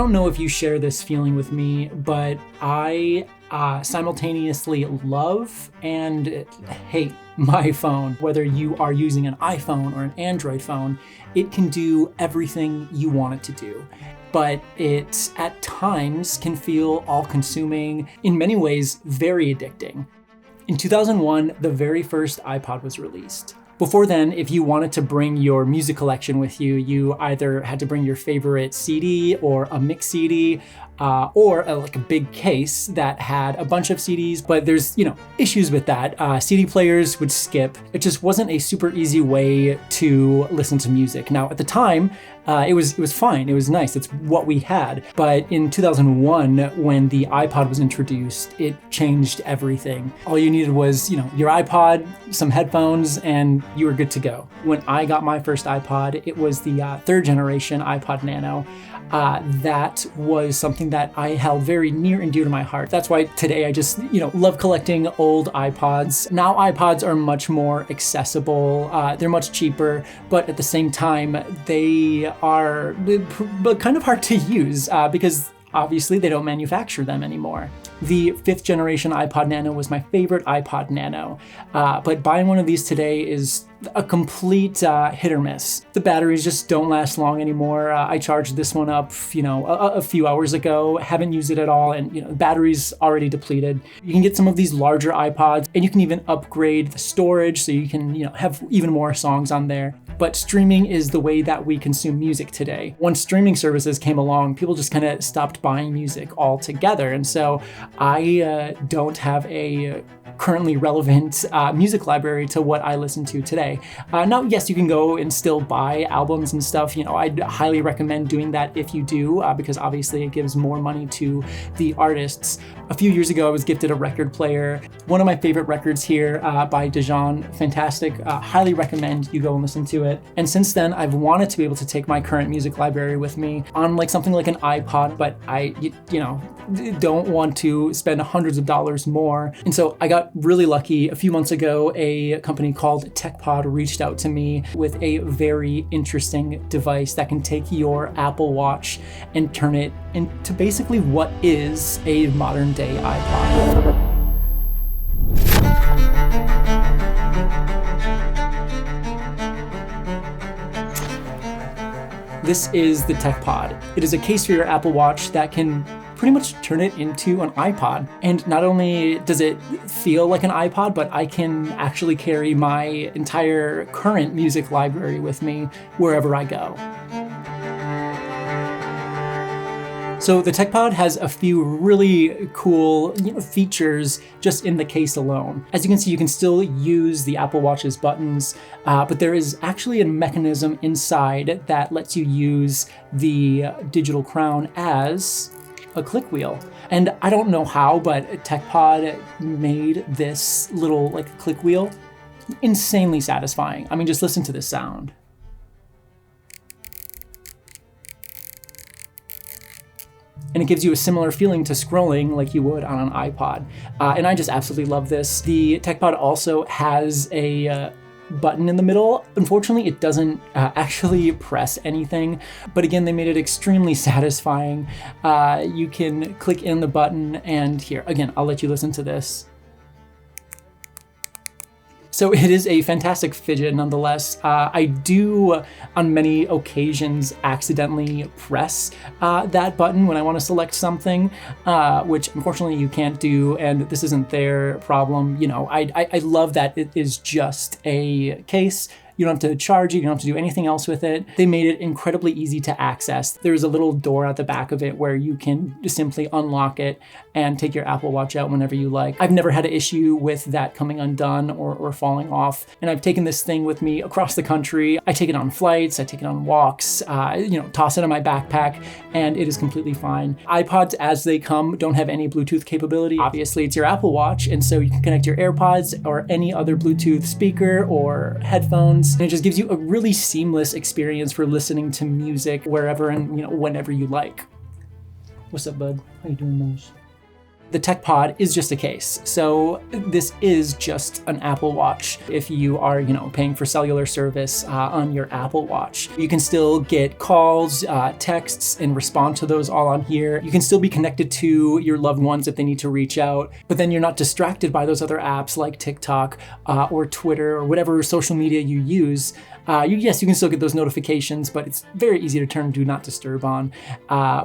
don't know if you share this feeling with me, but I simultaneously love and hate my phone. Whether you are using an iPhone or an Android phone, it can do everything you want it to do. But it, at times, can feel all-consuming, in many ways, very addicting. In 2001, the very first iPod was released. Before then, if you wanted to bring your music collection with you, you either had to bring your favorite CD or a mix CD, or like a big case that had a bunch of CDs, but there's, issues with that. CD players would skip. It just wasn't a super easy way to listen to music. Now, at the time, it was fine. It was nice. It's what we had. But in 2001, when the iPod was introduced, it changed everything. All you needed was, your iPod, some headphones, and you were good to go. When I got my first iPod, it was the third generation iPod Nano. That was something that I held very near and dear to my heart. That's why today I just, love collecting old iPods. Now iPods are much more accessible. They're much cheaper, but at the same time, they are kind of hard to use because obviously they don't manufacture them anymore. The fifth generation iPod Nano was my favorite iPod Nano, but buying one of these today is a complete hit or miss. The batteries just don't last long anymore. I charged this one up, a few hours ago, haven't used it at all, and the battery's already depleted. You can get some of these larger iPods, and you can even upgrade the storage so you can, have even more songs on there. But streaming is the way that we consume music today. Once streaming services came along, people just kind of stopped buying music altogether, and so I don't have a currently relevant music library to what I listen to today. Now, yes, you can go and still buy albums and stuff. I'd highly recommend doing that if you do, because obviously it gives more money to the artists. A few years ago, I was gifted a record player. One of my favorite records here by Dijon, fantastic. Highly recommend you go and listen to it. And since then, I've wanted to be able to take my current music library with me on something like an iPod, but I don't want to spend hundreds of dollars more. And so I got really lucky. A few months ago, a company called Techpod reached out to me with a very interesting device that can take your Apple Watch and turn it into basically what is a modern day iPod. This is the Techpod. It is a case for your Apple Watch that can pretty much turn it into an iPod. And not only does it feel like an iPod, but I can actually carry my entire current music library with me wherever I go. So the Techpod has a few really cool features just in the case alone. As you can see, you can still use the Apple Watch's buttons, but there is actually a mechanism inside that lets you use the digital crown as a click wheel. And I don't know how, but Techpod made this little click wheel insanely satisfying. I mean, just listen to this sound. And it gives you a similar feeling to scrolling like you would on an iPod. And I just absolutely love this. The Techpod also has a button in the middle. Unfortunately, it doesn't actually press anything, but again, they made it extremely satisfying. You can click in the button, and here, again, I'll let you listen to this. So it is a fantastic fidget nonetheless. I do, on many occasions, accidentally press that button when I want to select something, which unfortunately you can't do, and this isn't their problem. I love that it is just a case. You don't have to charge it, you don't have to do anything else with it. They made it incredibly easy to access. There's a little door at the back of it where you can just simply unlock it and take your Apple Watch out whenever you like. I've never had an issue with that coming undone or falling off. And I've taken this thing with me across the country. I take it on flights, I take it on walks, toss it in my backpack, and it is completely fine. iPods as they come don't have any Bluetooth capability. Obviously, it's your Apple Watch, and so you can connect your AirPods or any other Bluetooth speaker or headphones. And it just gives you a really seamless experience for listening to music wherever and whenever you like. What's up, bud? How you doing, Mose? The Techpod is just a case. So this is just an Apple Watch. If you are, paying for cellular service on your Apple Watch, you can still get calls, texts, and respond to those all on here. You can still be connected to your loved ones if they need to reach out, but then you're not distracted by those other apps like TikTok or Twitter or whatever social media you use. Yes, you can still get those notifications, but it's very easy to turn Do Not Disturb on,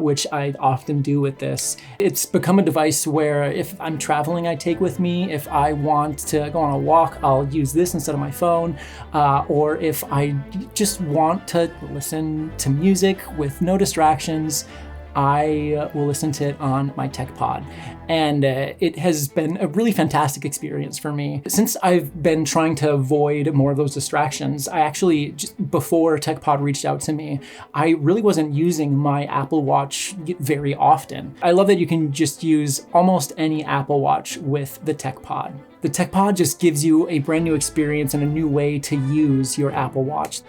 which I often do with this. It's become a device where if I'm traveling, I take with me. If I want to go on a walk, I'll use this instead of my phone. Or if I just want to listen to music with no distractions, I will listen to it on my Techpod. And it has been a really fantastic experience for me. Since I've been trying to avoid more of those distractions, I actually, just before Techpod reached out to me, I really wasn't using my Apple Watch very often. I love that you can just use almost any Apple Watch with the Techpod. The Techpod just gives you a brand new experience and a new way to use your Apple Watch.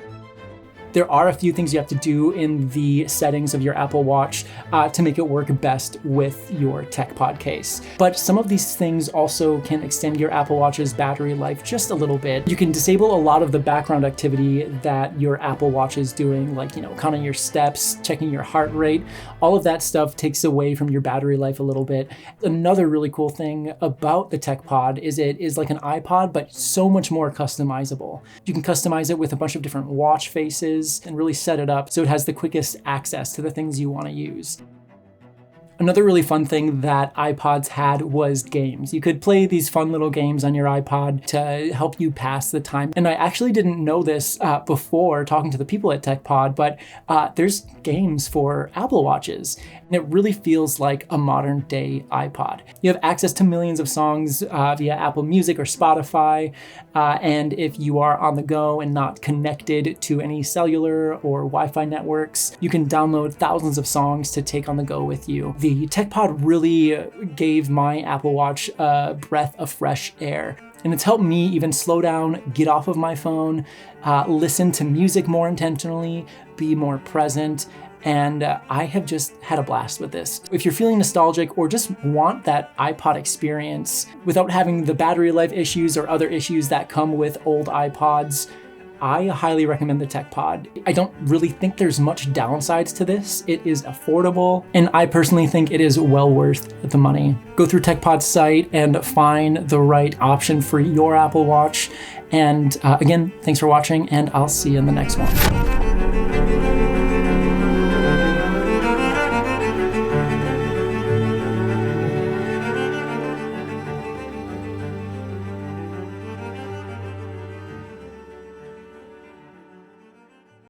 There are a few things you have to do in the settings of your Apple Watch to make it work best with your Techpod case. But some of these things also can extend your Apple Watch's battery life just a little bit. You can disable a lot of the background activity that your Apple Watch is doing, like, counting your steps, checking your heart rate. All of that stuff takes away from your battery life a little bit. Another really cool thing about the Techpod is it is like an iPod, but so much more customizable. You can customize it with a bunch of different watch faces and really set it up so it has the quickest access to the things you want to use. Another really fun thing that iPods had was games. You could play these fun little games on your iPod to help you pass the time. And I actually didn't know this before talking to the people at Techpod, but there's games for Apple Watches. And it really feels like a modern day iPod. You have access to millions of songs via Apple Music or Spotify. And if you are on the go and not connected to any cellular or Wi-Fi networks, you can download thousands of songs to take on the go with you. The Techpod really gave my Apple Watch a breath of fresh air. And it's helped me even slow down, get off of my phone, listen to music more intentionally, be more present. And I have just had a blast with this. If you're feeling nostalgic or just want that iPod experience without having the battery life issues or other issues that come with old iPods, I highly recommend the Techpod. I don't really think there's much downsides to this. It is affordable, and I personally think it is well worth the money. Go through Techpod's site and find the right option for your Apple Watch. And again, thanks for watching, and I'll see you in the next one.